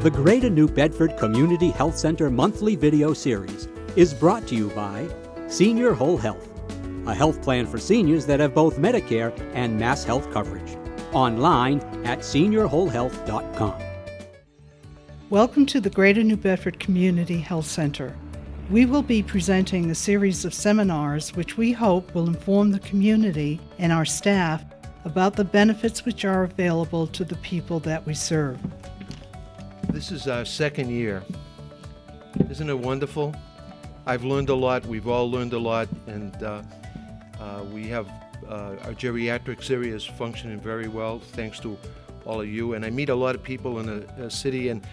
The Greater New Bedford Community Health Center monthly video series is brought to you by Senior Whole Health, a health plan for seniors that have both Medicare and Mass Health coverage. Online at seniorwholehealth.com. Welcome to the Greater New Bedford Community Health Center. We will be presenting a series of seminars which we hope will inform the community and our staff about the benefits which are available to the people that we serve. This is our second year. Isn't it wonderful? I've learned a lot. We've all learned a lot, and we have our geriatrics area is functioning very well, thanks to all of you. And I meet a lot of people in the city, and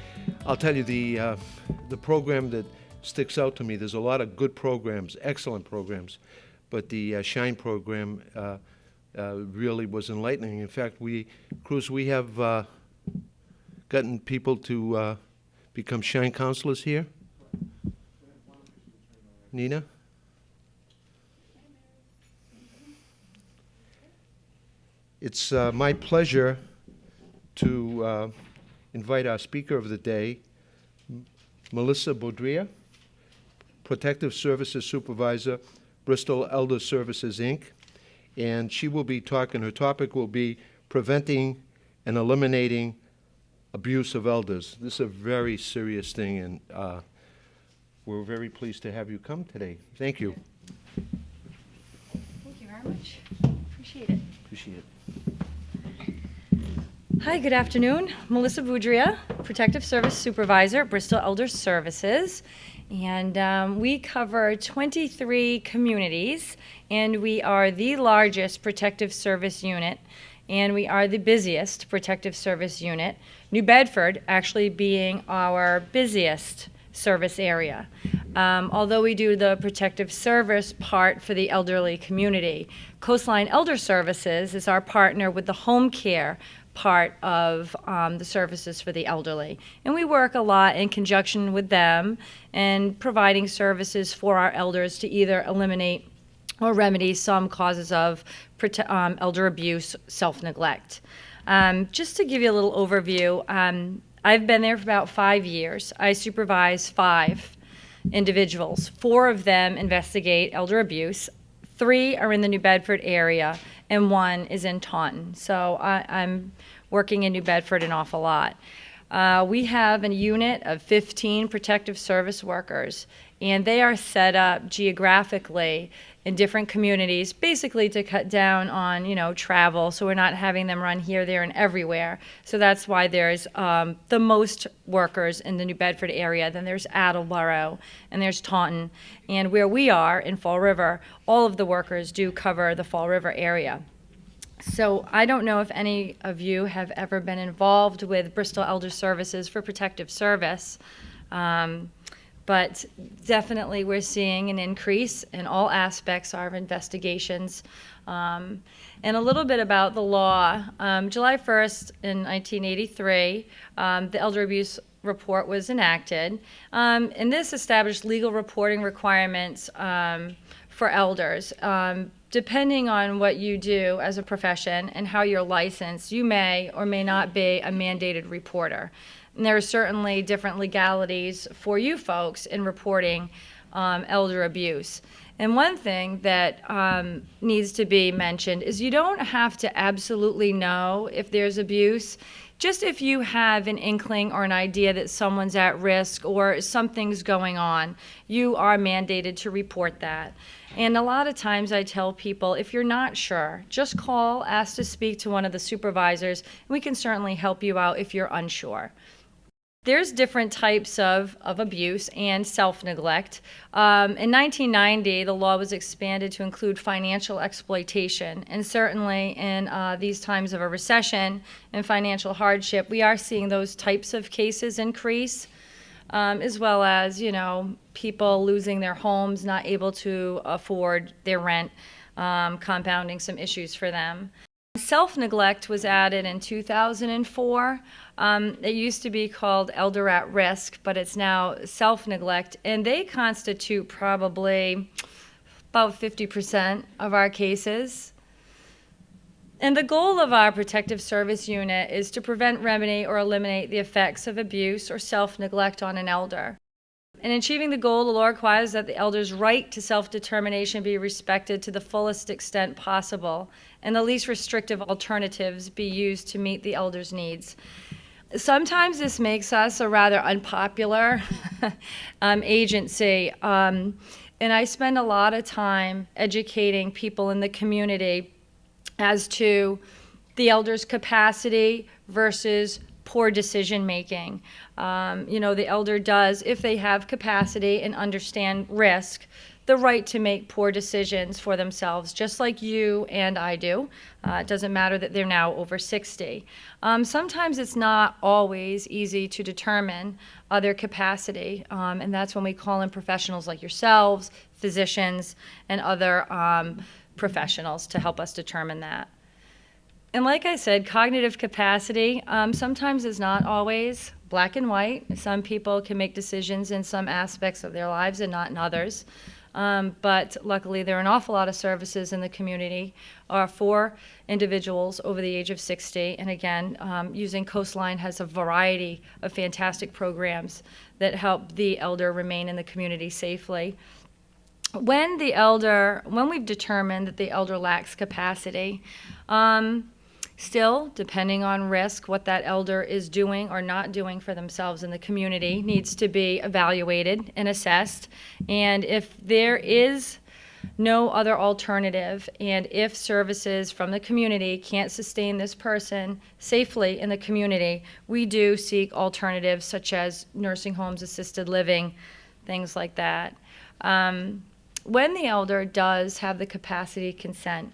I'll tell you the program that sticks out to me. There's a lot of good programs, excellent programs, but the Shine program really was enlightening. In fact, Cruz, we have gotten people to become Shine counselors here. Nina? It's my pleasure to invite our speaker of the day, Melissa Baudria, Protective Services Supervisor, Bristol Elder Services, Inc. And she will be talking, her topic will be preventing and eliminating abuse of elders. This is a very serious thing, and we're very pleased to have you come today. Thank you. Thank you very much. Appreciate it. Appreciate it. Hi, good afternoon. Melissa Baudria, Protective Service Supervisor at Bristol Elder Services. And we cover 23 communities, and we are the largest protective service unit, and we are the busiest protective service unit, New Bedford actually being our busiest service area. Although we do the protective service part for the elderly community, Coastline Elder Services is our partner with the home care part of the services for the elderly. And we work a lot in conjunction with them and providing services for our elders to either eliminate or remedy some causes of elder abuse, self-neglect. Just to give you a little overview, I've been there for about 5 years. I supervise 5 individuals. 4 of them investigate elder abuse. 3 are in the New Bedford area, and 1 is in Taunton. So I'm working in New Bedford an awful lot. We have a unit of 15 protective service workers, and they are set up geographically in different communities, basically to cut down on, travel, so we're not having them run here, there, and everywhere. So that's why there's the most workers in the New Bedford area. Then there's Attleboro, and there's Taunton. And where we are in Fall River, all of the workers do cover the Fall River area. So I don't know if any of you have ever been involved with Bristol Elder Services for protective service, but definitely we're seeing an increase in all aspects of our investigations. And a little bit about the law. July 1st in 1983, the Elder Abuse Report was enacted, and this established legal reporting requirements for elders. Depending on what you do as a profession and how you're licensed, you may or may not be a mandated reporter. And there are certainly different legalities for you folks in reporting elder abuse. And one thing that needs to be mentioned is you don't have to absolutely know if there's abuse. Just if you have an inkling or an idea that someone's at risk or something's going on, you are mandated to report that. And a lot of times I tell people, if you're not sure, just call, ask to speak to one of the supervisors, and we can certainly help you out if you're unsure. There's different types of abuse and self-neglect. In 1990, the law was expanded to include financial exploitation, and certainly in these times of a recession and financial hardship, we are seeing those types of cases increase, as well as, people losing their homes, not able to afford their rent, compounding some issues for them. Self-neglect was added in 2004. It used to be called elder at risk, but it's now self-neglect, and they constitute probably about 50% of our cases. And the goal of our protective service unit is to prevent, remedy, or eliminate the effects of abuse or self-neglect on an elder. In achieving the goal, the law requires that the elder's right to self-determination be respected to the fullest extent possible, and the least restrictive alternatives be used to meet the elder's needs. Sometimes this makes us a rather unpopular agency, and I spend a lot of time educating people in the community as to the elder's capacity versus poor decision making. The elder does, if they have capacity and understand risk, the right to make poor decisions for themselves, just like you and I do. It doesn't matter that they're now over 60. Sometimes it's not always easy to determine their capacity, and that's when we call in professionals like yourselves, physicians, and other professionals to help us determine that. And like I said, cognitive capacity sometimes is not always black and white. Some people can make decisions in some aspects of their lives and not in others. But luckily, there are an awful lot of services in the community for individuals over the age of 60. And again, using Coastline has a variety of fantastic programs that help the elder remain in the community safely. When we've determined that the elder lacks capacity, still, depending on risk, what that elder is doing or not doing for themselves in the community needs to be evaluated and assessed. And if there is no other alternative, and if services from the community can't sustain this person safely in the community, we do seek alternatives such as nursing homes, assisted living, things like that. When the elder does have the capacity to consent,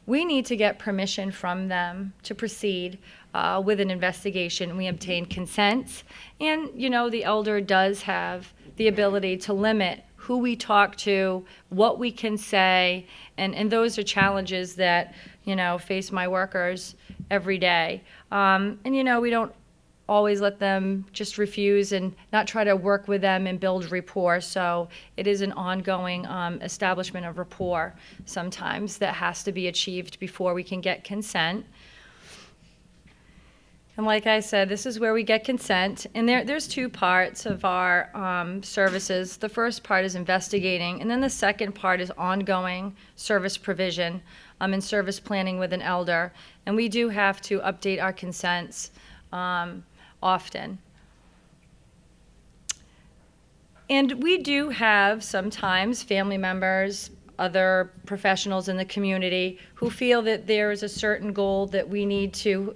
we need to get permission from them to proceed with an investigation. We obtain consents, and the elder does have the ability to limit who we talk to, what we can say, and those are challenges that face my workers every day. We don't always let them just refuse and not try to work with them and build rapport. So it is an ongoing establishment of rapport sometimes that has to be achieved before we can get consent. And like I said, this is where we get consent. And there's two parts of our services. The first part is investigating, and then the second part is ongoing service provision and service planning with an elder. And we do have to update our consents often. And we do have sometimes family members, other professionals in the community who feel that there is a certain goal that we need to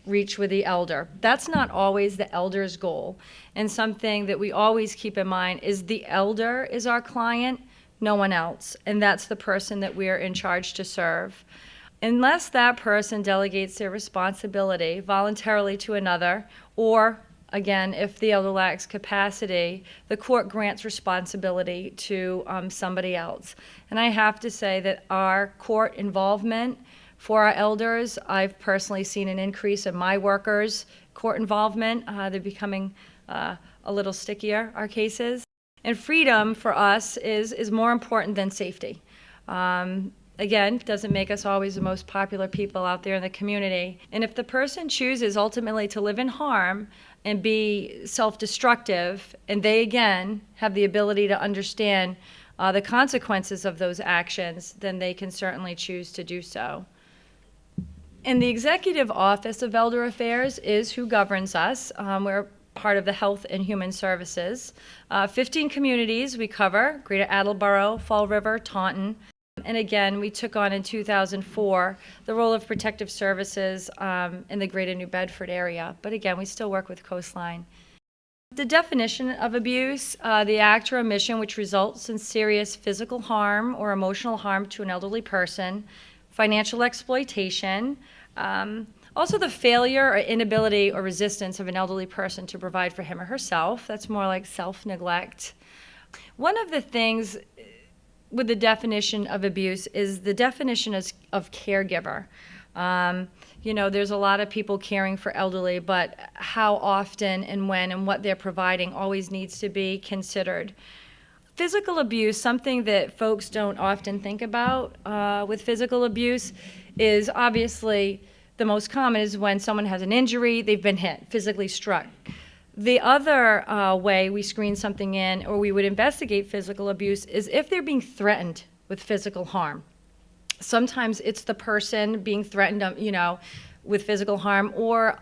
reach with the elder. That's not always the elder's goal. And something that we always keep in mind is the elder is our client, no one else. And that's the person that we are in charge to serve. Unless that person delegates their responsibility voluntarily to another, or, again, if the elder lacks capacity, the court grants responsibility to somebody else. And I have to say that our court involvement for our elders, I've personally seen an increase in my workers' court involvement. They're becoming a little stickier, our cases. And freedom for us is more important than safety. Again, doesn't make us always the most popular people out there in the community. And if the person chooses ultimately to live in harm and be self-destructive, and they again have the ability to understand the consequences of those actions, then they can certainly choose to do so. And the Executive Office of Elder Affairs is who governs us. We're part of the Health and Human Services. 15 communities we cover: Greater Attleboro, Fall River, Taunton. And again, we took on in 2004 the role of protective services in the Greater New Bedford area. But again, we still work with Coastline. The definition of abuse, the act or omission which results in serious physical harm or emotional harm to an elderly person, financial exploitation, also the failure or inability or resistance of an elderly person to provide for him or herself. That's more like self-neglect. One of the things with the definition of abuse is the definition of caregiver. There's a lot of people caring for elderly, but how often and when and what they're providing always needs to be considered. Physical abuse, something that folks don't often think about with physical abuse, is obviously the most common is when someone has an injury, they've been hit, physically struck. The other way we screen something in, or we would investigate physical abuse, is if they're being threatened with physical harm. Sometimes it's the person being threatened, with physical harm, or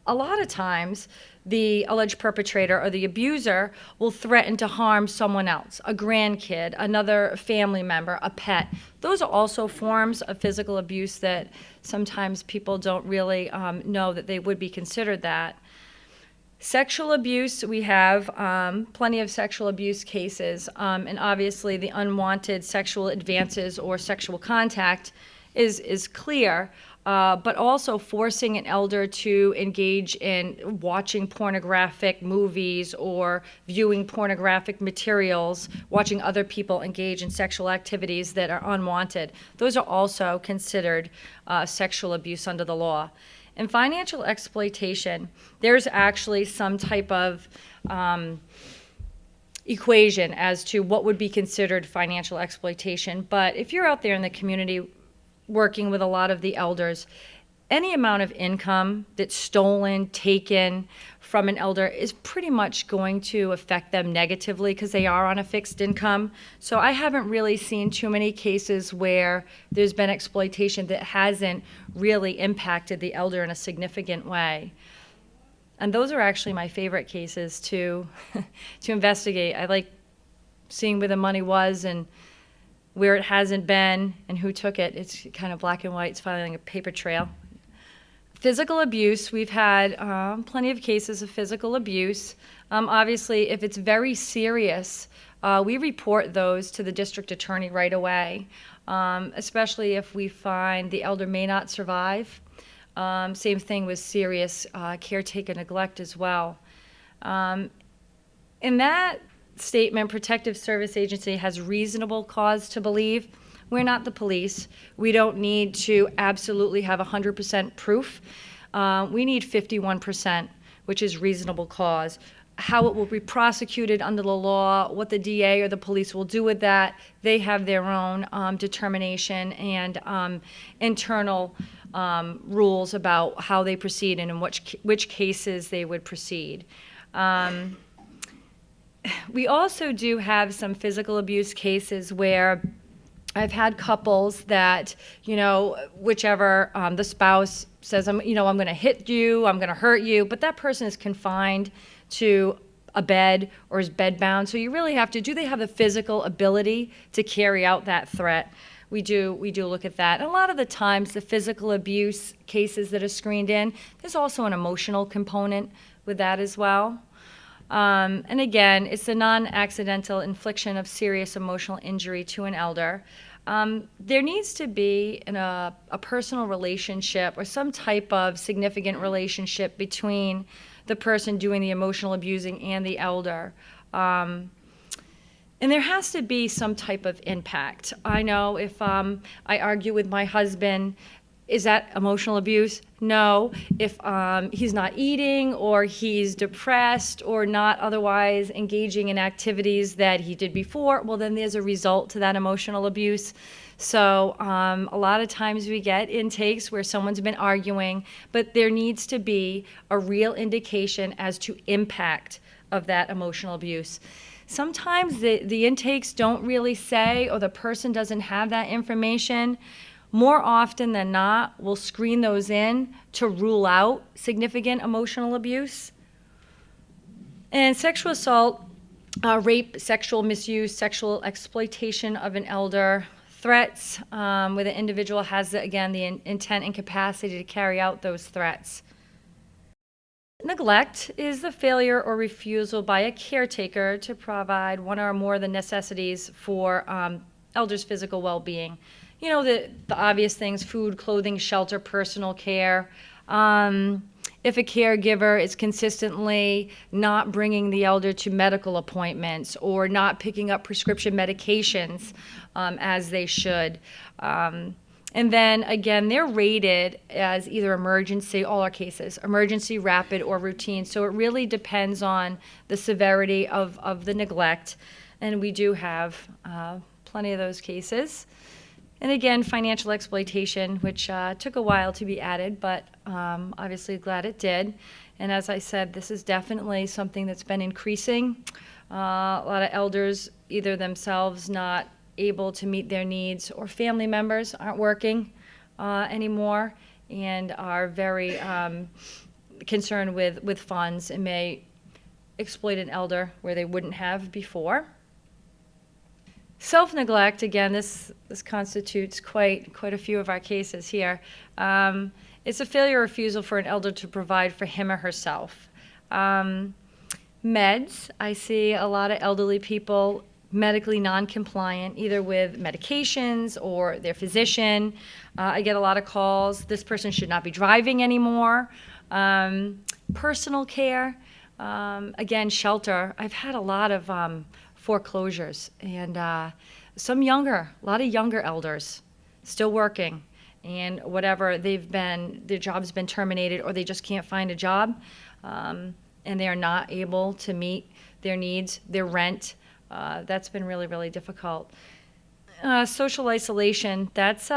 a lot of times the alleged perpetrator or the abuser will threaten to harm someone else, a grandkid, another family member, a pet. Those are also forms of physical abuse that sometimes people don't really know that they would be considered that. Sexual abuse, we have plenty of sexual abuse cases, and obviously the unwanted sexual advances or sexual contact is clear, but also forcing an elder to engage in watching pornographic movies or viewing pornographic materials, watching other people engage in sexual activities that are unwanted. Those are also considered sexual abuse under the law. In financial exploitation, there's actually some type of equation as to what would be considered financial exploitation. But if you're out there in the community working with a lot of the elders, any amount of income that's stolen, taken from an elder is pretty much going to affect them negatively because they are on a fixed income. So I haven't really seen too many cases where there's been exploitation that hasn't really impacted the elder in a significant way. And those are actually my favorite cases to investigate. I like seeing where the money was and where it hasn't been and who took it. It's kind of black and white. It's following a paper trail. Physical abuse, we've had plenty of cases of physical abuse. Obviously, if it's very serious, we report those to the district attorney right away, especially if we find the elder may not survive. Same thing with serious caretaker neglect as well. In that statement, Protective Service Agency has reasonable cause to believe. We're not the police. We don't need to absolutely have 100% proof. We need 51%, which is reasonable cause. How it will be prosecuted under the law, what the DA or the police will do with that, they have their own determination and internal rules about how they proceed and in which cases they would proceed. We also do have some physical abuse cases where I've had couples that, whichever the spouse says, I'm going to hit you, I'm going to hurt you, but that person is confined to a bed or is bedbound. So you really have to, do they have the physical ability to carry out that threat? We do look at that. And a lot of the times, the physical abuse cases that are screened in, there's also an emotional component with that as well. And again, it's a non-accidental infliction of serious emotional injury to an elder. There needs to be a personal relationship or some type of significant relationship between the person doing the emotional abusing and the elder. And there has to be some type of impact. I know if I argue with my husband, is that emotional abuse? No. If he's not eating or he's depressed or not otherwise engaging in activities that he did before, well, then there's a result to that emotional abuse. So a lot of times we get intakes where someone's been arguing, but there needs to be a real indication as to impact of that emotional abuse. Sometimes the intakes don't really say, or the person doesn't have that information. More often than not, we'll screen those in to rule out significant emotional abuse. And sexual assault, rape, sexual misuse, sexual exploitation of an elder, threats, where the individual has, again, the intent and capacity to carry out those threats. Neglect is the failure or refusal by a caretaker to provide one or more of the necessities for elders' physical well-being. The obvious things: food, clothing, shelter, personal care. If a caregiver is consistently not bringing the elder to medical appointments or not picking up prescription medications as they should. And then, again, they're rated as either emergency, all our cases, emergency, rapid, or routine. So it really depends on the severity of the neglect. And we do have plenty of those cases. And again, financial exploitation, which took a while to be added, but obviously glad it did. And as I said, this is definitely something that's been increasing. A lot of elders, either themselves not able to meet their needs, or family members aren't working anymore and are very concerned with funds and may exploit an elder where they wouldn't have before. Self-neglect, again, this constitutes quite a few of our cases here. It's a failure or refusal for an elder to provide for him or herself. Meds, I see a lot of elderly people medically non-compliant, either with medications or their physician. I get a lot of calls, this person should not be driving anymore. Personal care, again, shelter. I've had a lot of foreclosures, and a lot of younger elders still working, and whatever their job's been terminated, or they just can't find a job, and they are not able to meet their needs, their rent. That's been really, really difficult. Social isolation, that's,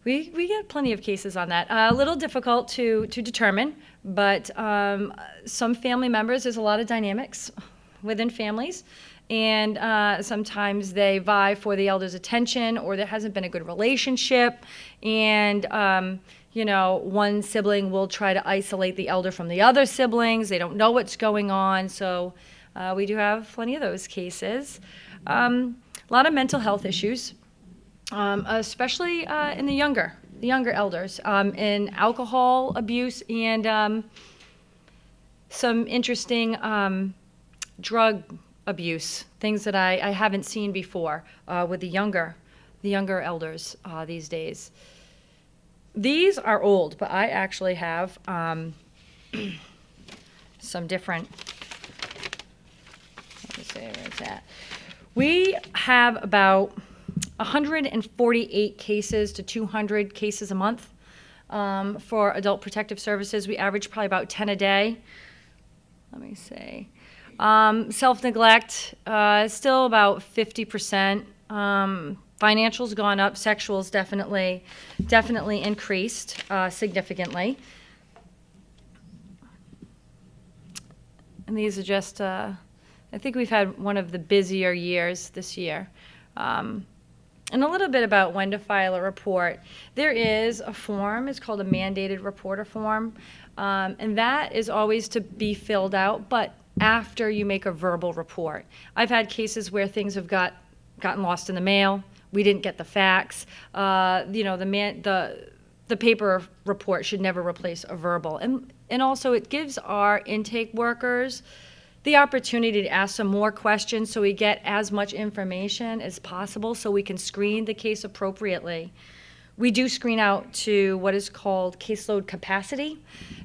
we get plenty of cases on that. A little difficult to determine, but some family members, there's a lot of dynamics within families, and sometimes they vie for the elder's attention, or there hasn't been a good relationship, and one sibling will try to isolate the elder from the other siblings. They don't know what's going on, so we do have plenty of those cases. A lot of mental health issues, especially in the younger elders, in alcohol abuse, and some interesting drug abuse, things that I haven't seen before with the younger elders these days. These are old, but I actually have some different. Let me see where it's at. We have about 148 cases to 200 cases a month for adult protective services. We average probably about 10 a day. Let me see. Self-neglect, still about 50%. Financial's gone up. Sexual's definitely increased significantly. And these are just, I think we've had one of the busier years this year. And a little bit about when to file a report. There is a form, it's called a mandated reporter form, and that is always to be filled out, but after you make a verbal report. I've had cases where things have gotten lost in the mail. We didn't get the facts. The paper report should never replace a verbal. And also it gives our intake workers the opportunity to ask some more questions so we get as much information as possible so we can screen the case appropriately. We do screen out to what is called caseload capacity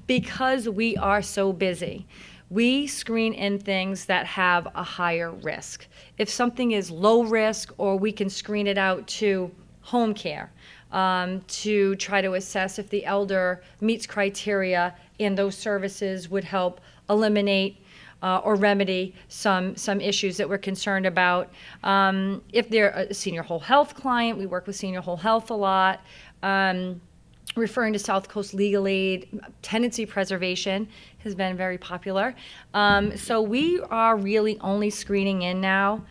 because we are so busy. We screen in things that have a higher risk. If something is low risk, or we can screen it out to home care to try to assess if the elder meets criteria and those services would help eliminate or remedy some issues that we're concerned about. If they're a senior whole health client, we work with senior whole health a lot. Referring to South Coast Legal Aid, tenancy preservation has been very popular. So we are really only screening in now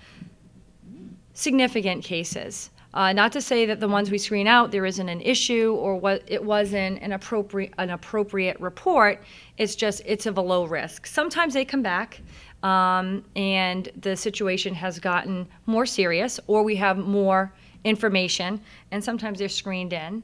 significant cases. Not to say that the ones we screen out, there isn't an issue or what it wasn't an appropriate report. It's just, it's of a low risk. Sometimes they come back and the situation has gotten more serious, or we have more information, and sometimes they're screened in.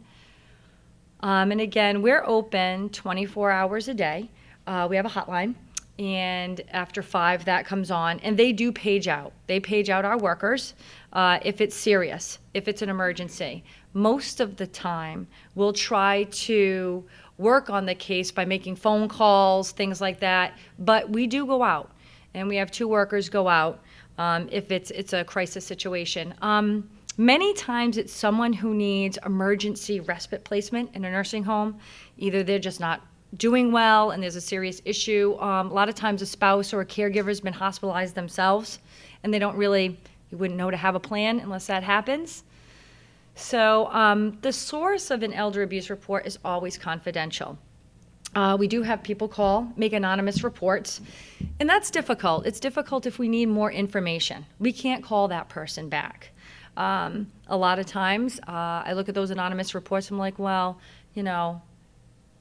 And again, we're open 24 hours a day. We have a hotline, and after 5 that comes on, and they do page out. They page out our workers if it's serious, if it's an emergency. Most of the time, we'll try to work on the case by making phone calls, things like that, but we do go out, and we have 2 workers go out if it's a crisis situation. Many times it's someone who needs emergency respite placement in a nursing home. Either they're just not doing well and there's a serious issue. A lot of times a spouse or a caregiver has been hospitalized themselves, and they don't really, you wouldn't know to have a plan unless that happens. So the source of an elder abuse report is always confidential. We do have people make anonymous reports, and that's difficult. It's difficult if we need more information. We can't call that person back. A lot of times, I look at those anonymous reports, I'm like, well,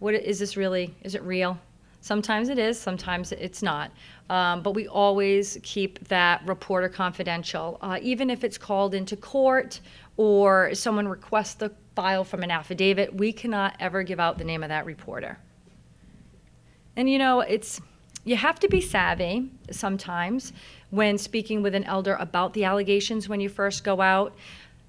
what is this really? Is it real? Sometimes it is, sometimes it's not. But we always keep that reporter confidential, even if it's called into court or someone requests the file from an affidavit. We cannot ever give out the name of that reporter. And you have to be savvy sometimes when speaking with an elder about the allegations when you first go out,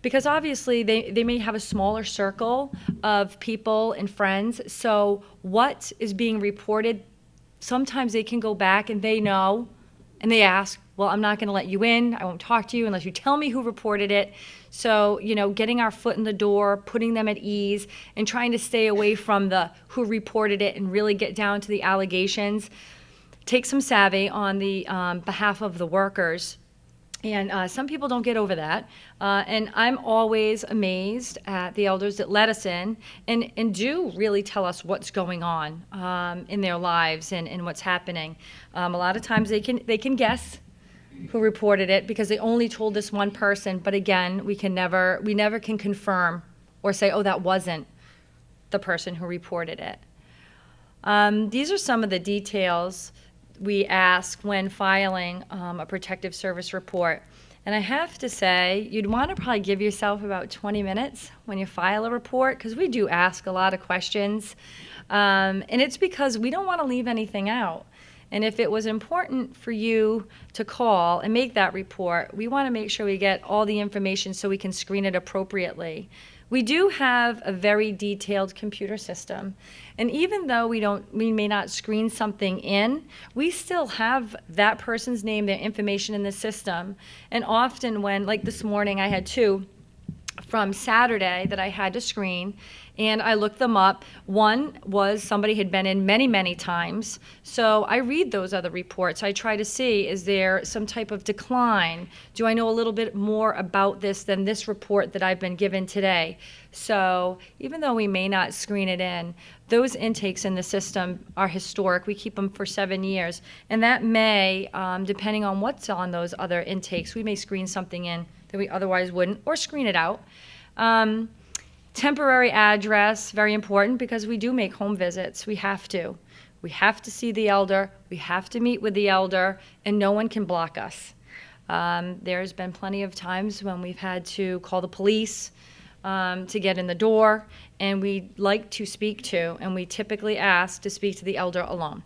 because obviously they may have a smaller circle of people and friends. So what is being reported, sometimes they can go back and they know, and they ask, well, I'm not going to let you in. I won't talk to you unless you tell me who reported it. So, getting our foot in the door, putting them at ease, and trying to stay away from the who reported it and really get down to the allegations. Take some savvy on the behalf of the workers. And some people don't get over that. And I'm always amazed at the elders that let us in and do really tell us what's going on in their lives and what's happening. A lot of times they can guess who reported it because they only told this one person. But again, we never can confirm or say, oh, that wasn't the person who reported it. These are some of the details we ask when filing a protective service report. And I have to say, you'd want to probably give yourself about 20 minutes when you file a report, because we do ask a lot of questions. And it's because we don't want to leave anything out. And if it was important for you to call and make that report, we want to make sure we get all the information so we can screen it appropriately. We do have a very detailed computer system, and even though we may not screen something in, we still have that person's name, their information in the system. And often when, like this morning, I had two from Saturday that I had to screen, and I looked them up. One was somebody had been in many, many times, so I read those other reports. I try to see, is there some type of decline? Do I know a little bit more about this than this report that I've been given today? So even though we may not screen it in, those intakes in the system are historic. We keep them for 7 years, and that may, depending on what's on those other intakes, we may screen something in that we otherwise wouldn't, or screen it out. Temporary address, very important, because we do make home visits. We have to. We have to see the elder. We have to meet with the elder, and no one can block us. There's been plenty of times when we've had to call the police to get in the door, and we like to speak to, and we typically ask to speak to the elder alone.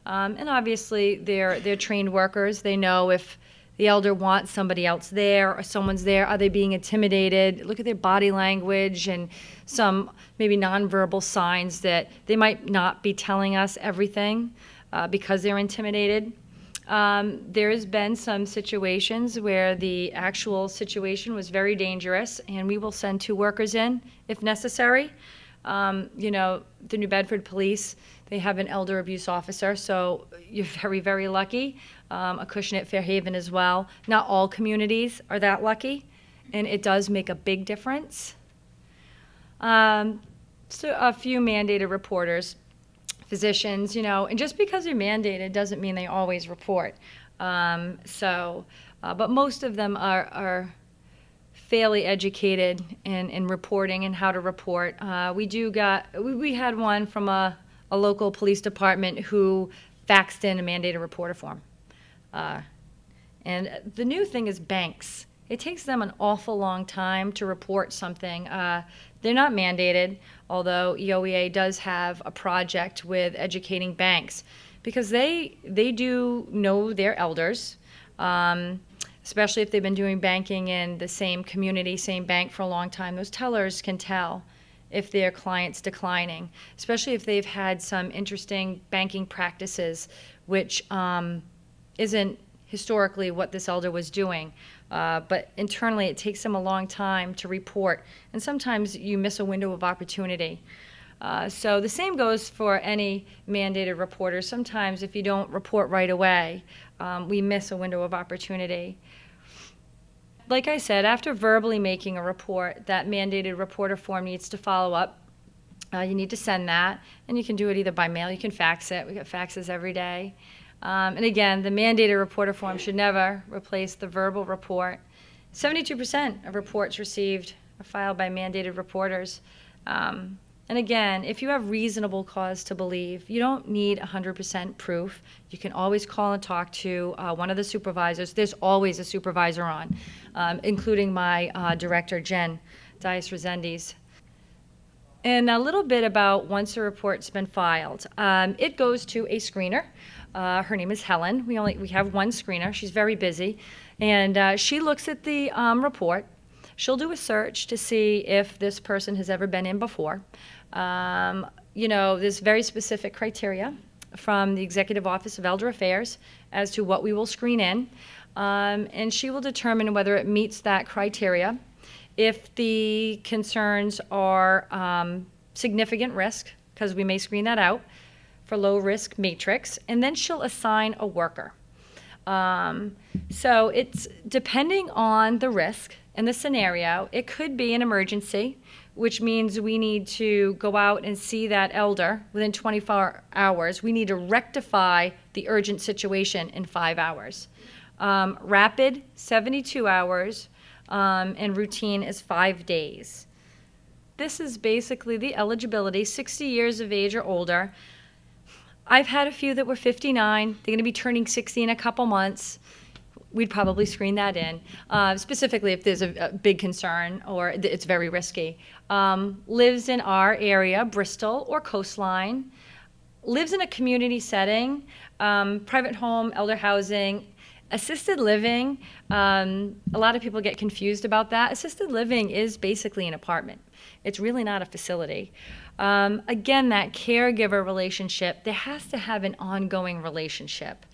And obviously, they're trained workers. They know if the elder wants somebody else there or someone's there. Are they being intimidated? Look at their body language and some maybe nonverbal signs that they might not be telling us everything because they're intimidated. There has been some situations where the actual situation was very dangerous, and we will send 2 workers in if necessary. The New Bedford Police, they have an elder abuse officer, so you're very, very lucky. Acushnet, Fairhaven as well. Not all communities are that lucky, and it does make a big difference. So a few mandated reporters, physicians, and just because they're mandated doesn't mean they always report. But most of them are fairly educated in reporting and how to report. We had one from a local police department who faxed in a mandated reporter form. And the new thing is banks. It takes them an awful long time to report something. They're not mandated, although EOEA does have a project with educating banks, because they do know their elders, especially if they've been doing banking in the same community, same bank for a long time. Those tellers can tell if their client's declining, especially if they've had some interesting banking practices, which isn't historically what this elder was doing. But internally, it takes them a long time to report, and sometimes you miss a window of opportunity. So the same goes for any mandated reporter. Sometimes if you don't report right away, we miss a window of opportunity. like I said, after verbally making a report, that mandated reporter form needs to follow up. You need to send that, and you can do it either by mail, you can fax it. We get faxes every day. And again, the mandated reporter form should never replace the verbal report. 72% of reports received are filed by mandated reporters. And again, if you have reasonable cause to believe, you don't need 100% proof. You can always call and talk to one of the supervisors. There's always a supervisor on, including my director, Jen Dias-Resendiz. And a little bit about once a report's been filed. It goes to a screener. Her name is Helen. We have one screener. She's very busy. And she looks at the report. She'll do a search to see if this person has ever been in before. There's very specific criteria from the Executive Office of Elder Affairs as to what we will screen in. And she will determine whether it meets that criteria. If the concerns are significant risk, because we may screen that out, for low risk matrix, and then she'll assign a worker. So it's depending on the risk and the scenario. It could be an emergency, which means we need to go out and see that elder within 24 hours. We need to rectify the urgent situation in 5 hours. Rapid, 72 hours, and routine is 5 days. This is basically the eligibility, 60 years of age or older. I've had a few that were 59. They're going to be turning 60 in a couple months. We'd probably screen that in, specifically if there's a big concern or it's very risky. Lives in our area, Bristol or coastline. Lives in a community setting, private home, elder housing, assisted living. A lot of people get confused about that. Assisted living is basically an apartment. It's really not a facility. Again, that caregiver relationship, there has to have an ongoing relationship.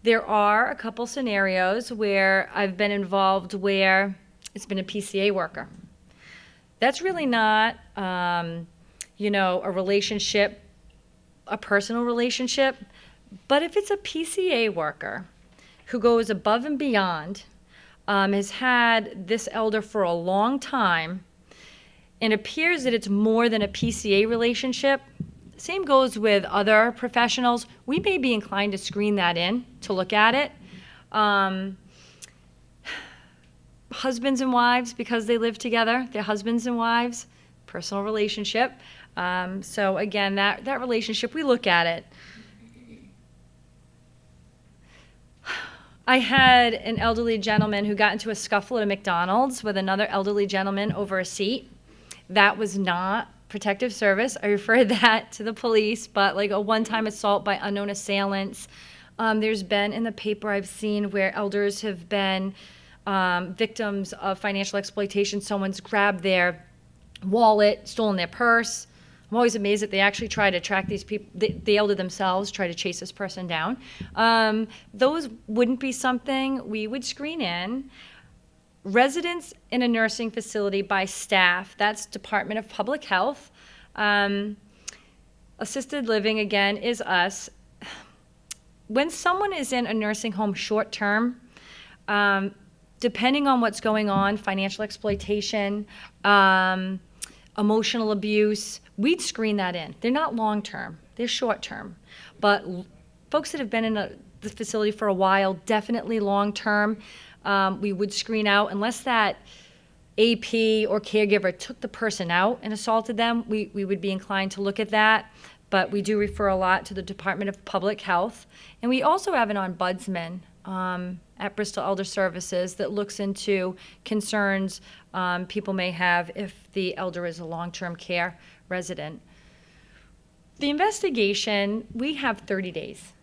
There are a couple scenarios where I've been involved where it's been a PCA worker. That's really not, a relationship, a personal relationship. But if it's a PCA worker who goes above and beyond, has had this elder for a long time, and appears that it's more than a PCA relationship, same goes with other professionals, we may be inclined to screen that in to look at it. Husbands and wives, because they live together, they're husbands and wives, personal relationship. So again, that relationship, we look at it. I had an elderly gentleman who got into a scuffle at a McDonald's with another elderly gentleman over a seat. That was not protective service. I referred that to the police, but like a one-time assault by unknown assailants. There's been in the paper I've seen where elders have been victims of financial exploitation. Someone's grabbed their wallet, stolen their purse. I'm always amazed that they actually try to track these people, the elder themselves, try to chase this person down. Those wouldn't be something we would screen in. Residents in a nursing facility by staff, that's Department of Public Health. Assisted living, again, is us. When someone is in a nursing home short term, depending on what's going on, financial exploitation, emotional abuse, we'd screen that in. They're not long term, they're short term. But folks that have been in the facility for a while, definitely long term, we would screen out. Unless that AP or caregiver took the person out and assaulted them, we would be inclined to look at that. But we do refer a lot to the Department of Public Health. And we also have an ombudsman at Bristol Elder Services that looks into concerns people may have if the elder is a long-term care resident. The investigation, we have 30 days.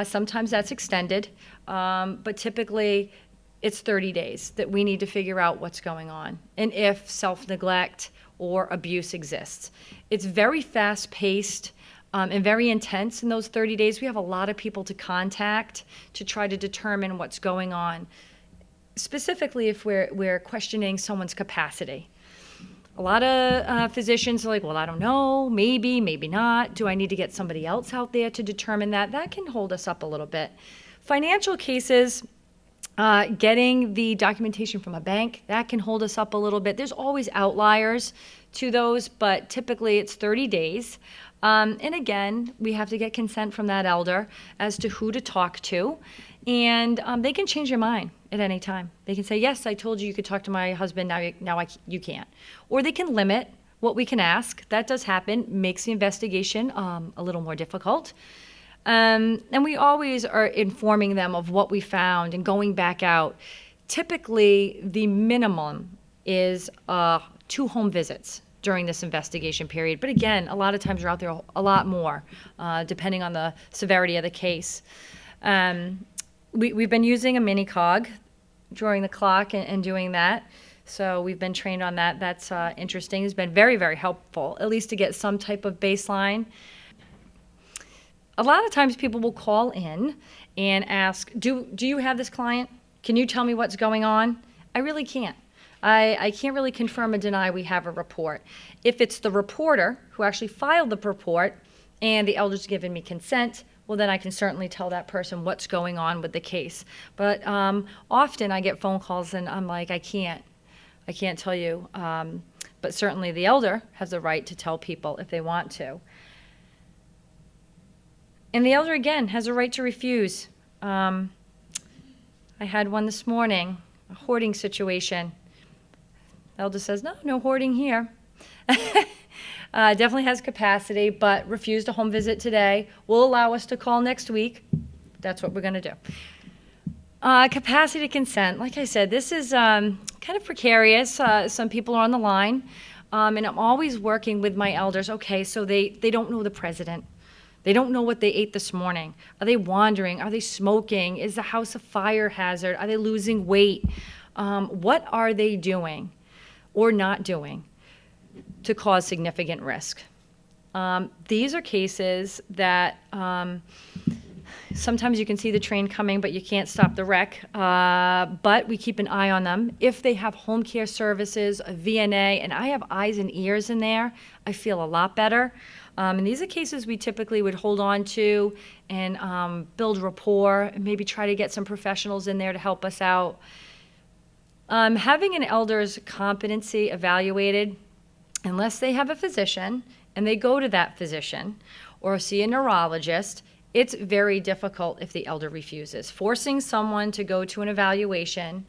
Sometimes that's extended, but typically it's 30 days that we need to figure out what's going on and if self-neglect or abuse exists. It's very fast-paced and very intense in those 30 days. We have a lot of people to contact to try to determine what's going on, specifically if we're questioning someone's capacity. A lot of physicians are like, well, I don't know, maybe, maybe not. Do I need to get somebody else out there to determine that? That can hold us up a little bit. Financial cases, Getting the documentation from a bank, that can hold us up a little bit. There's always outliers to those, but typically it's 30 days. And again, we have to get consent from that elder as to who to talk to. And they can change their mind at any time. They can say, yes, I told you you could talk to my husband, now you can't. Or they can limit what we can ask. That does happen, makes the investigation a little more difficult. And we always are informing them of what we found and going back out. Typically, the minimum is 2 home visits during this investigation period. But again, a lot of times we're out there a lot more, depending on the severity of the case. We've been using a mini cog during the clock and doing that. So we've been trained on that. That's interesting. It's been very, very helpful, at least to get some type of baseline. A lot of times people will call in and ask, do you have this client? Can you tell me what's going on? I really can't. I can't really confirm or deny we have a report. If it's the reporter who actually filed the report and the elder's given me consent, well, then I can certainly tell that person what's going on with the case. But often I get phone calls and I'm like, I can't tell you. But certainly the elder has the right to tell people if they want to. And the elder, again, has a right to refuse. I had one this morning, a hoarding situation. The elder says, no hoarding here. Definitely has capacity, but refused a home visit today. Will allow us to call next week. That's what we're going to do. Capacity consent. Like I said, this is kind of precarious. Some people are on the line. And I'm always working with my elders. Okay, so they don't know the president. They don't know what they ate this morning. Are they wandering? Are they smoking? Is the house a fire hazard? Are they losing weight? What are they doing or not doing to cause significant risk? These are cases that sometimes you can see the train coming, but you can't stop the wreck. But we keep an eye on them. If they have home care services, a VNA, and I have eyes and ears in there, I feel a lot better. And these are cases we typically would hold on to and build rapport and maybe try to get some professionals in there to help us out. Having an elder's competency evaluated, unless they have a physician and they go to that physician or see a neurologist, it's very difficult if the elder refuses. Forcing someone to go to an evaluation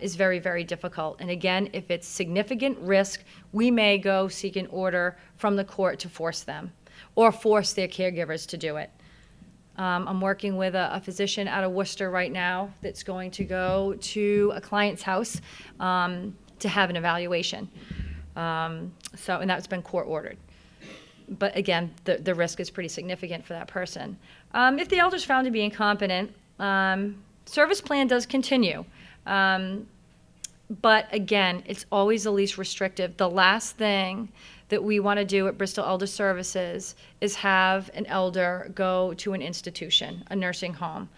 is very, very difficult. And again, if it's significant risk, we may go seek an order from the court to force them or force their caregivers to do it. I'm working with a physician out of Worcester right now that's going to go to a client's house to have an evaluation. And that's been court ordered. But again, the risk is pretty significant for that person. If the elder's found to be incompetent, service plan does continue. But again, it's always the least restrictive. The last thing that we want to do at Bristol Elder Services is have an elder go to an institution, a nursing home.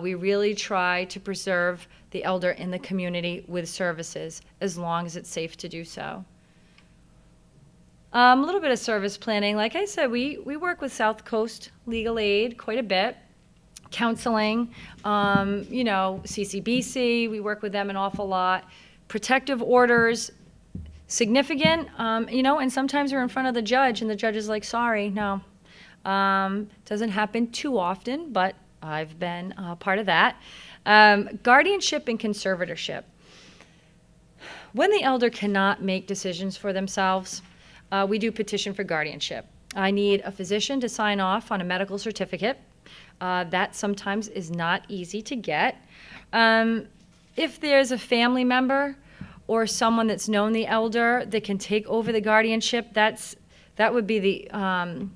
We really try to preserve the elder in the community with services as long as it's safe to do so. A little bit of service planning. Like I said, we work with South Coast Legal Aid quite a bit. Counseling, CCBC, we work with them an awful lot. Protective orders, significant, and sometimes we're in front of the judge and the judge is like, sorry, no. Doesn't happen too often, but I've been part of that. Guardianship and conservatorship. When the elder cannot make decisions for themselves, we do petition for guardianship. I need a physician to sign off on a medical certificate. That sometimes is not easy to get. If there's a family member or someone that's known the elder that can take over the guardianship, that would be the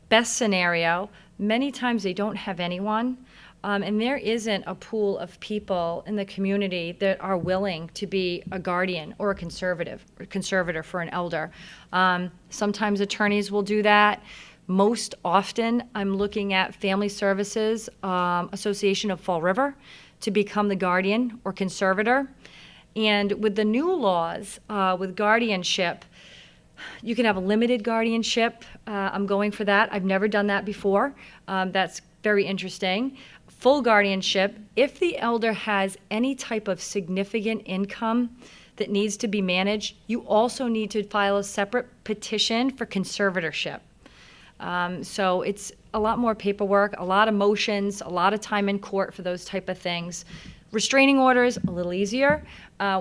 best scenario. Many times they don't have anyone, and there isn't a pool of people in the community that are willing to be a guardian or a conservator for an elder. Sometimes attorneys will do that. Most often, I'm looking at Family Services Association of Fall River to become the guardian or conservator. And with the new laws with guardianship, you can have a limited guardianship. I'm going for that. I've never done that before. That's very interesting. full guardianship. If the elder has any type of significant income that needs to be managed, you also need to file a separate petition for conservatorship. So it's a lot more paperwork, a lot of motions, a lot of time in court for those type of things. Restraining orders, a little easier.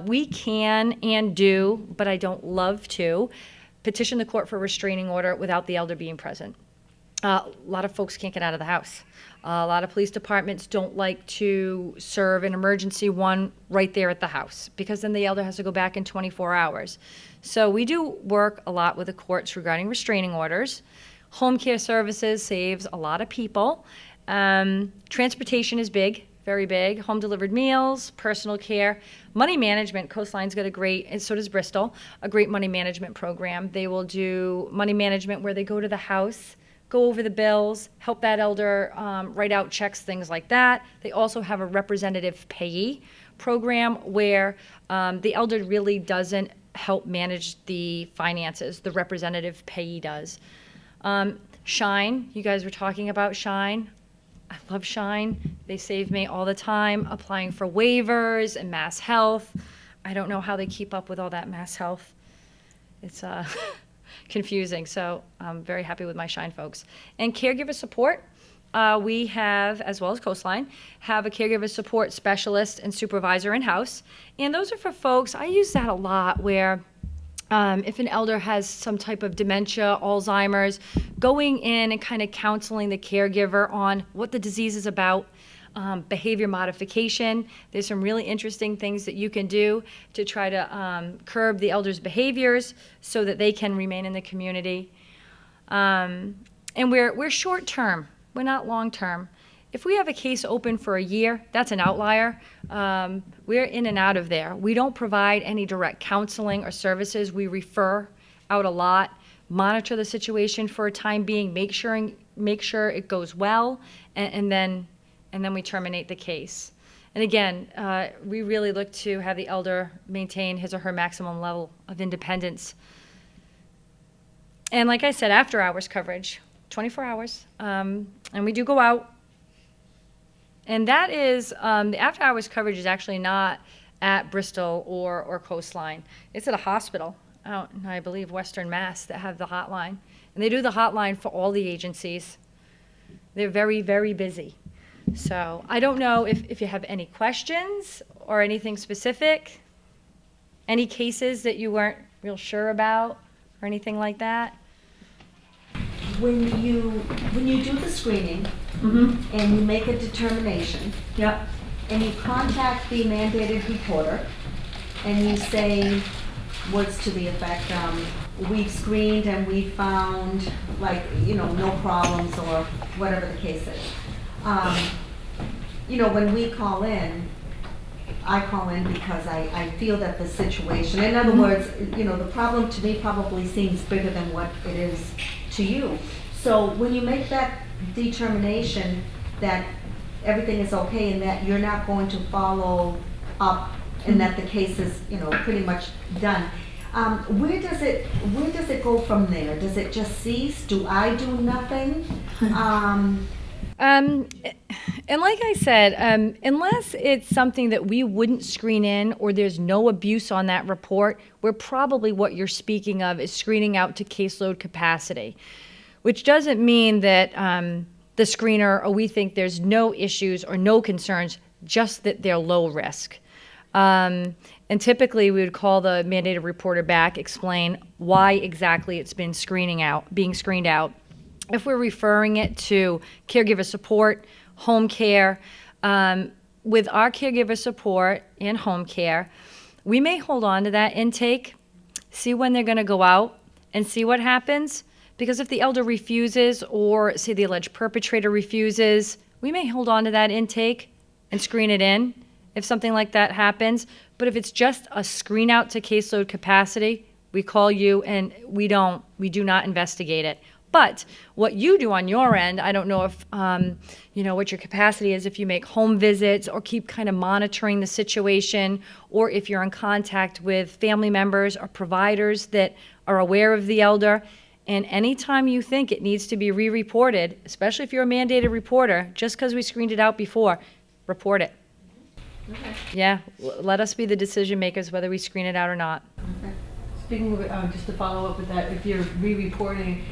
We can and do, but I don't love to, petition the court for a restraining order without the elder being present. A lot of folks can't get out of the house. A lot of police departments don't like to serve an emergency one right there at the house, because then the elder has to go back in 24 hours. So we do work a lot with the courts regarding restraining orders. Home care services saves a lot of people. Transportation is big, very big. Home delivered meals, personal care. Money management, Coastline's got a great, and so does Bristol, a great money management program. They will do money management where they go to the house, go over the bills, help that elder write out checks, things like that. They also have a representative payee program where the elder really doesn't help manage the finances. The representative payee does. Shine, you guys were talking about Shine. I love Shine. They save me all the time applying for waivers and Mass Health. I don't know how they keep up with all that Mass Health. It's confusing, so I'm very happy with my Shine folks. And caregiver support, we have, as well as Coastline, have a caregiver support specialist and supervisor in-house. And those are for folks, I use that a lot, where if an elder has some type of dementia, Alzheimer's, going in and kind of counseling the caregiver on what the disease is about, behavior modification. There's some really interesting things that you can do to try to curb the elder's behaviors so that they can remain in the community. And we're short term, we're not long term. If we have a case open for a year, that's an outlier. We're in and out of there. We don't provide any direct counseling or services. We refer out a lot, monitor the situation for a time being, make sure it goes well, and then we terminate the case. And again, we really look to have the elder maintain his or her maximum level of independence. And like I said, after hours coverage, 24 hours, and we do go out. And that is, the after hours coverage is actually not at Bristol or Coastline. It's at a hospital out in, I believe, Western Mass that have the hotline. And they do the hotline for all the agencies. They're very, very busy. So I don't know if you have any questions or anything specific, any cases that you weren't real sure about or anything like that. When you do the screening and you make a determination, Yep. and you contact the mandated reporter and you say words to the effect, we've screened and we found, like, no problems or whatever the case is. When we call in, I call in because I feel that the situation, in other words, the problem to me probably seems bigger than what it is to you. So when you make that determination that everything is okay and that you're not going to follow up and that the case is, pretty much done, where does it go from there? Does it just cease? Do I do nothing? And like I said, unless it's something that we wouldn't screen in or there's no abuse on that report, where probably what you're speaking of is screening out to caseload capacity, which doesn't mean that the screener or we think there's no issues or no concerns, just that they're low risk. And typically we would call the mandated reporter back, explain why exactly it's been being screened out. If we're referring it to caregiver support, home care, with our caregiver support and home care, we may hold on to that intake, see when they're going to go out, and see what happens. Because if the elder refuses, or say the alleged perpetrator refuses, we may hold on to that intake and screen it in if something like that happens. But if it's just a screen out to caseload capacity, we call you and we do not investigate it. But what you do on your end, I don't know if, what your capacity is, if you make home visits or keep kind of monitoring the situation, or if you're in contact with family members or providers that are aware of the elder. And anytime you think it needs to be re-reported, especially if you're a mandated reporter, just because we screened it out before, report it. Okay. Yeah, let us be the decision makers whether we screen it out or not. Okay. Speaking of, just to follow up with that, if you're re-reporting,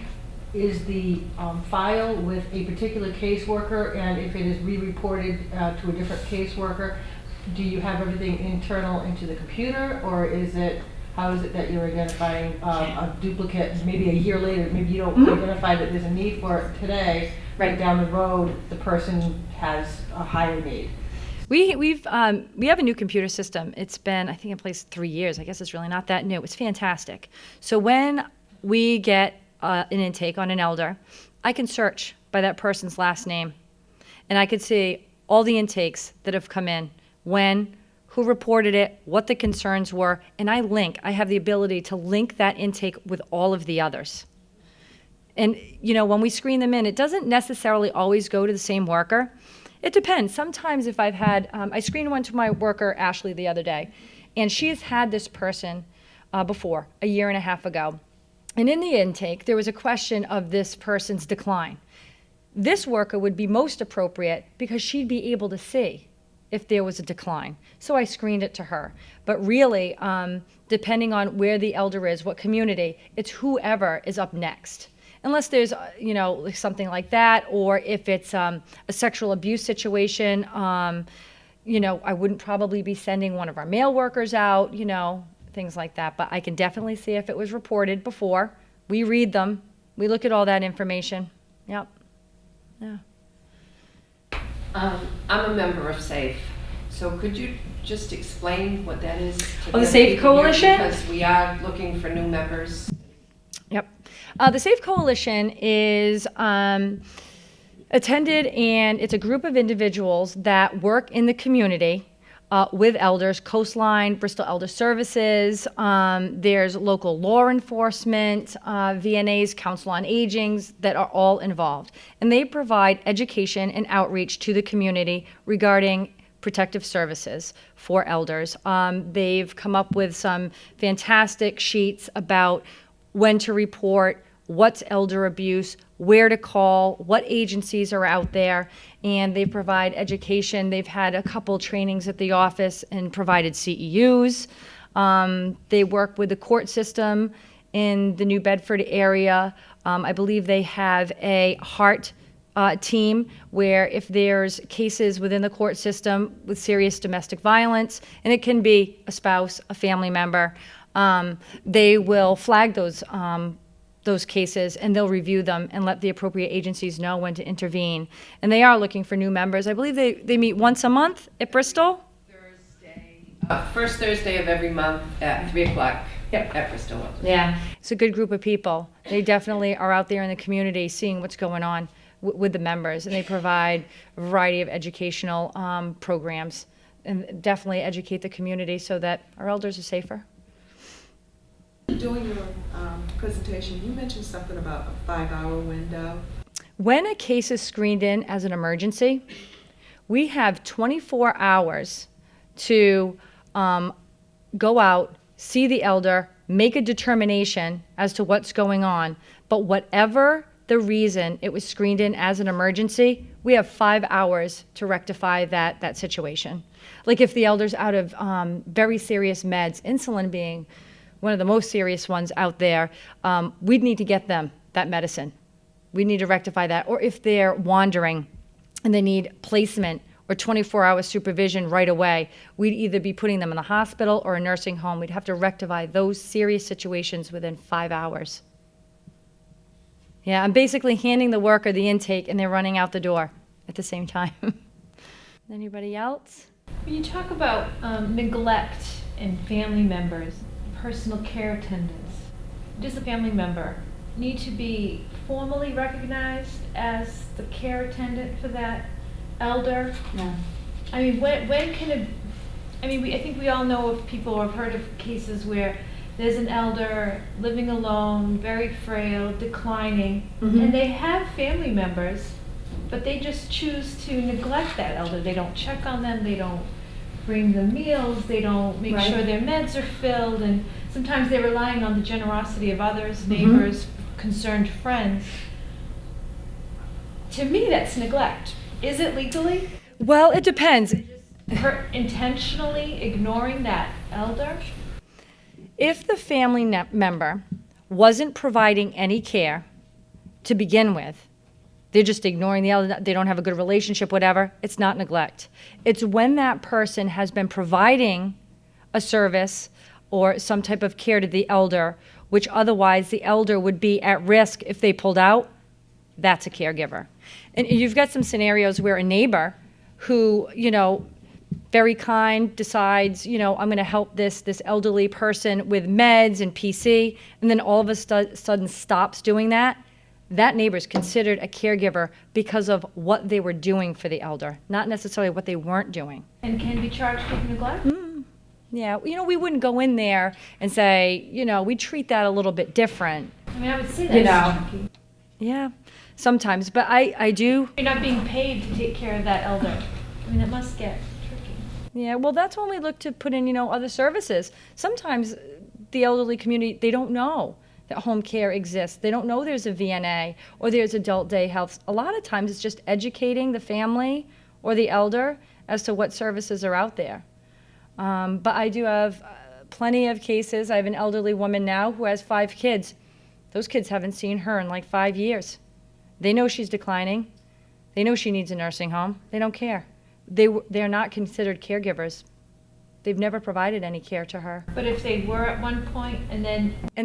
is the file with a particular caseworker, and if it is re-reported to a different caseworker, do you have everything internal into the computer, or is it, how is it that you're identifying a duplicate maybe a year later? Maybe you don't identify that there's a need for it today, Right. but down the road the person has a higher need. We have a new computer system. It's been, I think, in place 3 years. I guess it's really not that new. It's fantastic. So when we get an intake on an elder, I can search by that person's last name, and I could see all the intakes that have come in, when, who reported it, what the concerns were, and I have the ability to link that intake with all of the others. And, you know, when we screen them in, it doesn't necessarily always go to the same worker. It depends. Sometimes if I've had, I screened one to my worker, Ashley, the other day, and she has had this person before, a year and a half ago. And in the intake, there was a question of this person's decline. This worker would be most appropriate because she'd be able to see if there was a decline. So I screened it to her. But really, depending on where the elder is, what community, it's whoever is up next. Unless there's, you know, something like that, or if it's a sexual abuse situation, you know, I wouldn't probably be sending one of our male workers out, you know, things like that. But I can definitely see if it was reported before. We read them. We look at all that information. Yep. Yeah. I'm a member of SAFE, so could you just explain what that is? To the SAFE people here? Coalition? Because we are looking for new members. Yep. The SAFE Coalition is attended, and it's a group of individuals that work in the community with elders, Coastline, Bristol Elder Services, there's local law enforcement, VNAs, Council on Agings, that are all involved. And they provide education and outreach to the community regarding protective services for elders. They've come up with some fantastic sheets about when to report, what's elder abuse, where to call, what agencies are out there, and they provide education. They've had a couple trainings at the office and provided CEUs. They work with the court system in the New Bedford area. I believe they have a heart team where if there's cases within the court system with serious domestic violence, and it can be a spouse, a family member, they will flag those cases, and they'll review them and let the appropriate agencies know when to intervene. And they are looking for new members. I believe they meet once a month at Bristol. First Thursday of every month at 3 o'clock Yep. at Bristol. Yeah. It's a good group of people. They definitely are out there in the community seeing what's going on with the members, and they provide a variety of educational programs and definitely educate the community so that our elders are safer. During your presentation, you mentioned something about a 5-hour window. When a case is screened in as an emergency, we have 24 hours to go out, see the elder, make a determination as to what's going on. But whatever the reason it was screened in as an emergency, we have 5 hours to rectify that situation. Like if the elder's out of very serious meds, insulin being one of the most serious ones out there, we'd need to get them that medicine. We need to rectify that. Or if they're wandering and they need placement or 24-hour supervision right away, we'd either be putting them in a hospital or a nursing home. We'd have to rectify those serious situations within 5 hours. Yeah, I'm basically handing the worker the intake and they're running out the door at the same time. Anybody else? When you talk about neglect in family members, personal care attendants, does the family member need to be formally recognized as the care attendant for that elder? No. I mean, when can it, I mean, I think we all know of people or have heard of cases where there's an elder living alone, very frail, declining, and they have family members, but they just choose to neglect that elder. They don't check on them, they don't bring them meals, they don't make sure their meds are filled, and sometimes they're relying on the generosity of others, neighbors, concerned friends. To me, that's neglect. Is it legally? Well, it depends. Her intentionally ignoring that elder? If the family member wasn't providing any care to begin with, they're just ignoring the elder, they don't have a good relationship, whatever, it's not neglect. It's when that person has been providing a service or some type of care to the elder, which otherwise the elder would be at risk if they pulled out, that's a caregiver. And you've got some scenarios where a neighbor who, very kind, decides, I'm going to help this elderly person with meds and PC, and then all of a sudden stops doing that. That neighbor is considered a caregiver because of what they were doing for the elder, not necessarily what they weren't doing. And can be charged with neglect? Yeah, we wouldn't go in there and say, we treat that a little bit different. I mean, I would say that's tricky. Yeah, sometimes, but I do. You're not being paid to take care of that elder. I mean, that must get tricky. Yeah, well, that's when we look to put in, other services. Sometimes the elderly community, they don't know that home care exists. They don't know there's a VNA or there's adult day health. A lot of times it's just educating the family or the elder as to what services are out there. But I do have plenty of cases. I have an elderly woman now who has 5 kids. Those kids haven't seen her in like 5 years. They know she's declining. They know she needs a nursing home. They don't care. They're not considered caregivers. They've never provided any care to her. But if they were at one point and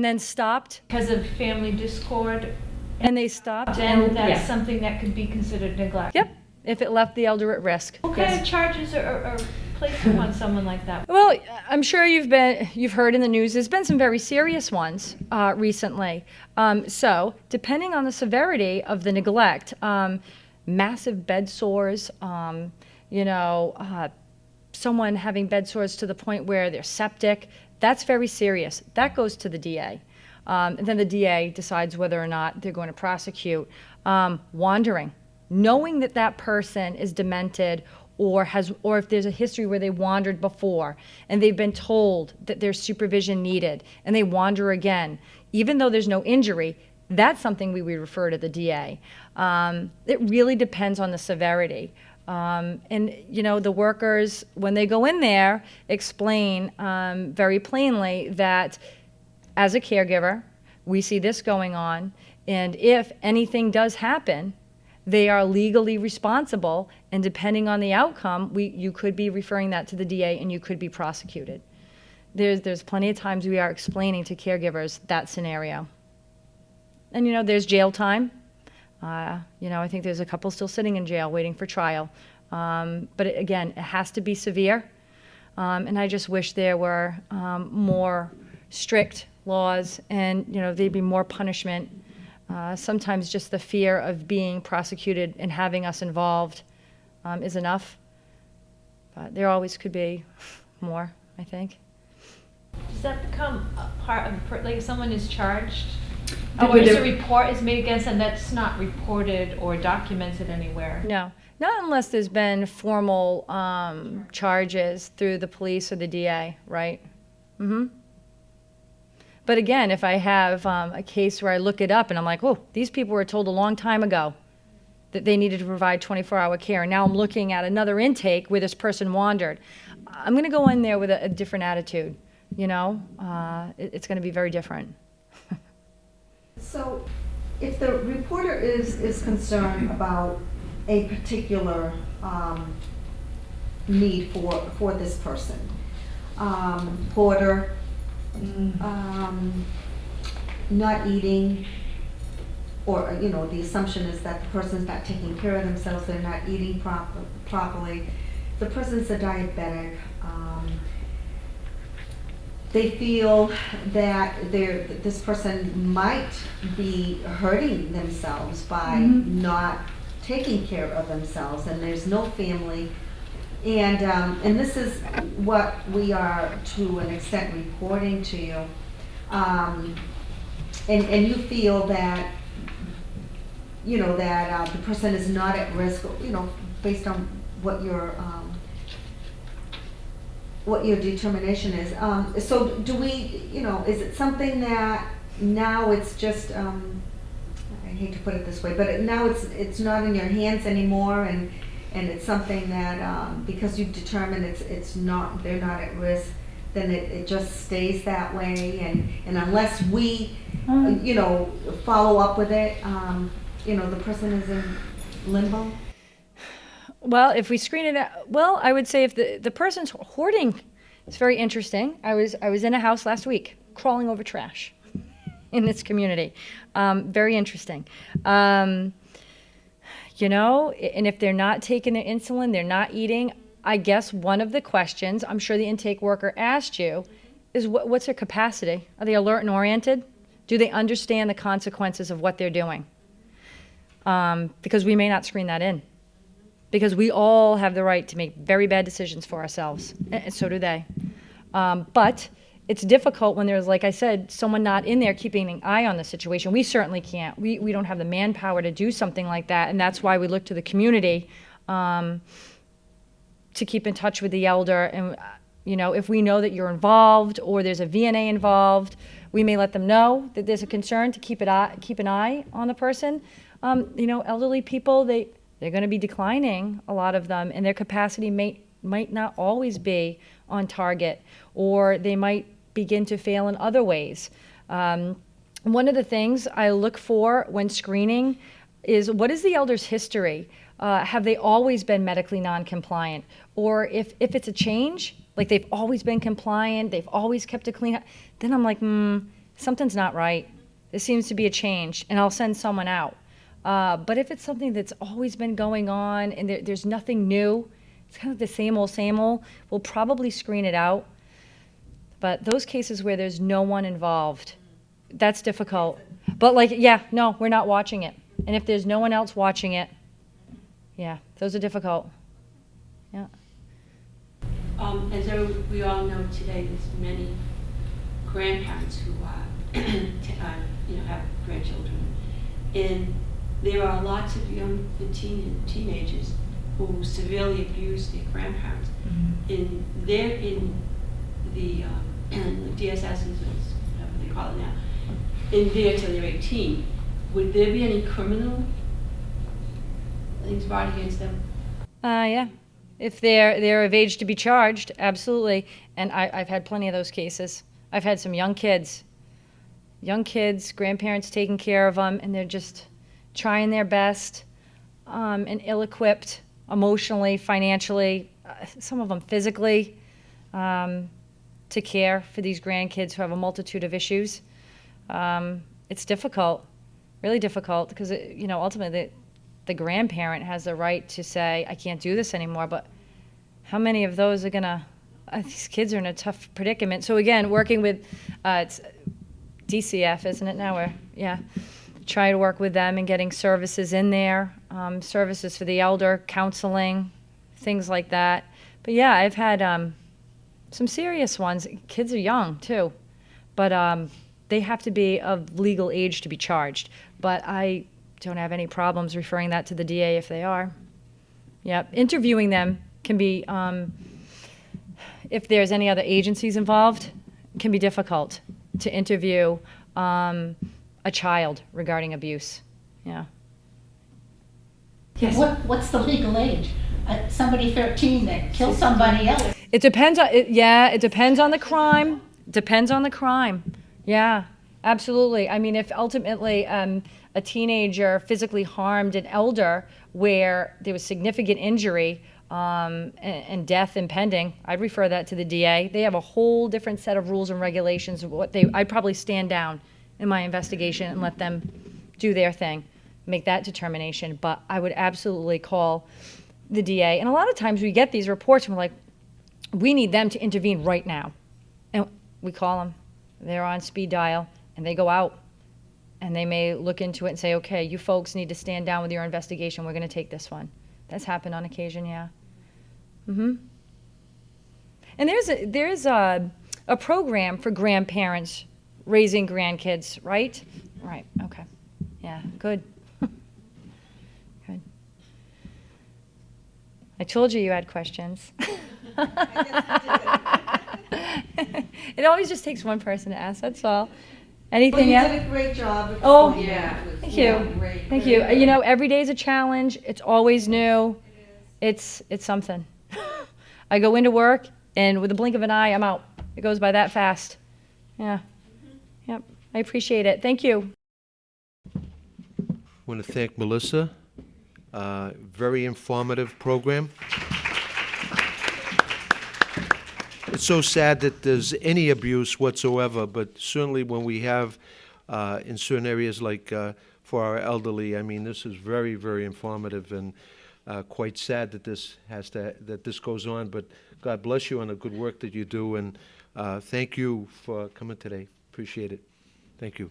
then stopped, because of family discord, and they stopped, then that's something that could be considered neglect. Yep, if it left the elder at risk. What kind of charges are placed upon someone like that? Well, I'm sure you've heard in the news, there's been some very serious ones recently. So depending on the severity of the neglect, massive bed sores, someone having bed sores to the point where they're septic, that's very serious. That goes to the DA. And then the DA decides whether or not they're going to prosecute. Wandering, knowing that that person is demented or if there's a history where they wandered before and they've been told that there's supervision needed and they wander again, even though there's no injury, that's something we would refer to the DA. It really depends on the severity. And the workers, when they go in there, explain very plainly that as a caregiver, we see this going on, and if anything does happen, they are legally responsible, and depending on the outcome, you could be referring that to the DA and you could be prosecuted. There's plenty of times we are explaining to caregivers that scenario. And there's jail time. I think there's a couple still sitting in jail waiting for trial. But again, it has to be severe. And I just wish there were more strict laws and, there'd be more punishment. Sometimes just the fear of being prosecuted and having us involved is enough. But there always could be more, I think. Does that become a part of, like if someone is charged? Oh, There's a report is made against them that's not reported or documented anywhere. No, not unless there's been formal charges through the police or the DA, right? But again, if I have a case where I look it up and I'm like, oh, these people were told a long time ago that they needed to provide 24-hour care, and now I'm looking at another intake where this person wandered, I'm going to go in there with a different attitude. It's going to be very different. So if the reporter is concerned about a particular need for this person, porter, not eating, or the assumption is that the person's not taking care of themselves, they're not eating properly, the person's a diabetic, they feel that this person might be hurting themselves by not taking care of themselves, and there's no family. And this is what we are, to an extent, reporting to you. And you feel that, that the person is not at risk, based on what your determination is. So do we, is it something that now it's just, I hate to put it this way, but now it's not in your hands anymore, and it's something that, because you've determined it's not, they're not at risk, then it just stays that way, and unless we, follow up with it, the person is in limbo. Well, if we screen it out, well, I would say if the person's hoarding, it's very interesting. I was in a house last week, crawling over trash in this community. Very interesting. And if they're not taking their insulin, they're not eating, I guess one of the questions I'm sure the intake worker asked you is what's their capacity? Are they alert and oriented? Do they understand the consequences of what they're doing? Because we may not screen that in. Because we all have the right to make very bad decisions for ourselves, and so do they. But it's difficult when there's, like I said, someone not in there keeping an eye on the situation. We certainly can't. We don't have the manpower to do something like that, and that's why we look to the community to keep in touch with the elder. And if we know that you're involved or there's a VNA involved, we may let them know that there's a concern to keep an eye on the person. Elderly people, they're going to be declining, a lot of them, and their capacity might not always be on target, or they might begin to fail in other ways. One of the things I look for when screening is, what is the elder's history? Have they always been medically non-compliant? Or if it's a change, like they've always been compliant, they've always kept a clean, then I'm like, something's not right. There seems to be a change, and I'll send someone out. But if it's something that's always been going on and there's nothing new, it's kind of the same old, we'll probably screen it out. But those cases where there's no one involved, that's difficult. But no, we're not watching it. And if there's no one else watching it, those are difficult. Yeah. As we all know today, there's many grandparents who have grandchildren. And there are lots of young teenagers who severely abuse their grandparents. Mm-hmm. And they're in the DSSs, whatever they call it now, in there till they're 18. Would there be any criminal things brought against them? Yeah. If they're of age to be charged, absolutely. And I've had plenty of those cases. I've had some young kids, grandparents taking care of them, and they're just trying their best, and ill-equipped emotionally, financially, some of them physically, to care for these grandkids who have a multitude of issues. It's difficult, really difficult, because ultimately the grandparent has the right to say, I can't do this anymore, but how many of those are gonna, these kids are in a tough predicament. So again, working with, it's DCF, isn't it now? Try to work with them and getting services in there, services for the elder, counseling, things like that. But I've had some serious ones. Kids are young too, but they have to be of legal age to be charged. But I don't have any problems referring that to the DA if they are. Interviewing them can be, if there's any other agencies involved, it can be difficult to interview a child regarding abuse. Yes. What's the legal age? Somebody 13 that kills somebody else. It depends on it depends on the crime. Depends on the crime. Yeah, absolutely. I mean, if ultimately a teenager physically harmed an elder where there was significant injury and death impending, I'd refer that to the DA. They have a whole different set of rules and regulations of what I'd probably stand down in my investigation and let them do their thing, make that determination. But I would absolutely call the DA. And a lot of times we get these reports and we're like, we need them to intervene right now. And we call them. They're on speed dial and they go out. And they may look into it and say, okay, you folks need to stand down with your investigation. We're going to take this one. That's happened on occasion, yeah. And there's a program for grandparents raising grandkids, right? Right, okay. Yeah, good. Good. I told you had questions. It always just takes one person to ask, that's all. Anything Well, else? you did a great job. Oh, explaining yeah. it. It was Thank you. great. Thank you. You know, every day is a challenge. It's always new. It's something. I go into work, and with the blink of an eye, I'm out. It goes by that fast. Yeah. Yep. I appreciate it. Thank you. I want to thank Melissa. Very informative program. It's so sad that there's any abuse whatsoever, but certainly when we have, in certain areas like for our elderly, I mean, this is very, very informative, and quite sad that this goes on. But God bless you on the good work that you do, and thank you for coming today. Appreciate it. Thank you.